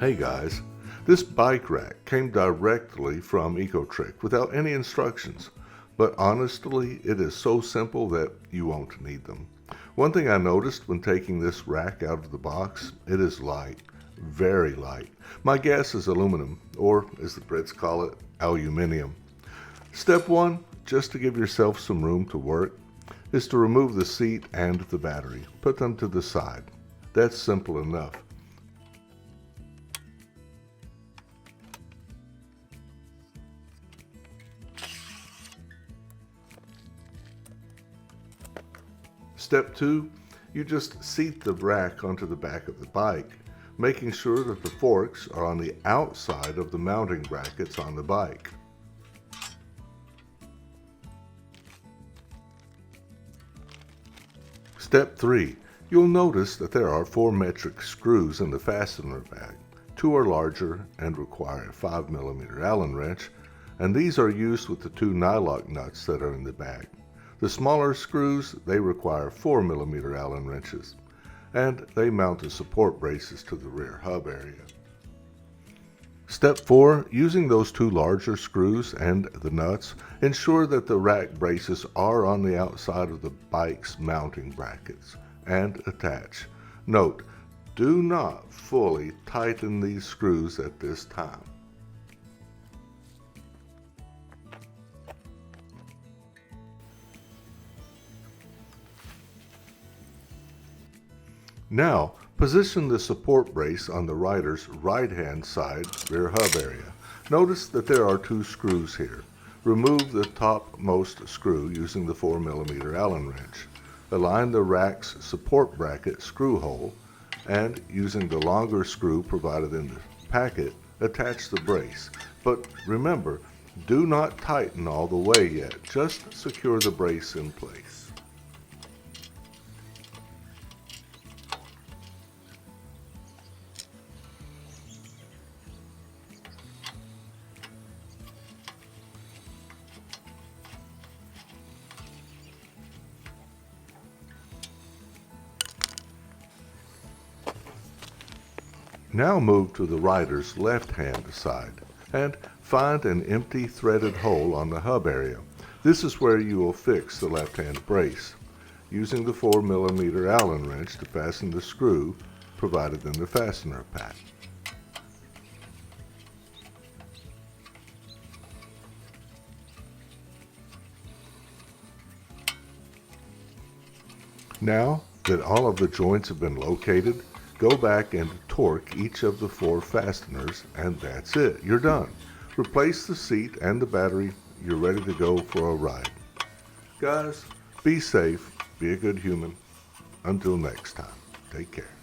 Hey guys, this bike rack came directly from Ecotric without any instructions, but honestly it is so simple that you won't need them. One thing I noticed when taking this rack out of the box, it is light, very light. My guess is aluminum, or as the Brits call it, aluminium. Step 1, just to give yourself some room to work, is to remove the seat and the battery. Put them to the side. That's simple enough. Step 2, you just seat the rack onto the back of the bike, making sure that the forks are on the outside of the mounting brackets on the bike. Step 3, you'll notice that there are 4 metric screws in the fastener bag. 2 are larger and require a 5mm Allen wrench, and these are used with the 2 nylock nuts that are in the bag. The smaller screws, they require 4mm Allen wrenches, and they mount the support braces to the rear hub area. Step 4, using those 2 larger screws and the nuts, ensure that the rack braces are on the outside of the bike's mounting brackets and attach. Note, do not fully tighten these screws at this time. Now, position the support brace on the rider's right-hand side rear hub area. Notice that there are 2 screws here. Remove the topmost screw using the 4mm Allen wrench. Align the rack's support bracket screw hole, and using the longer screw provided in the packet, attach the brace. But remember, do not tighten all the way yet. Just secure the brace in place. Now move to the rider's left-hand side and find an empty threaded hole on the hub area. This is where you will fix the left-hand brace, using the 4mm Allen wrench to fasten the screw provided in the fastener pack. Now that all of the joints have been located, go back and torque each of the 4 fasteners, and that's it. You're done. Replace the seat and the battery. You're ready to go for a ride. Guys, be safe, be a good human. Until next time, take care.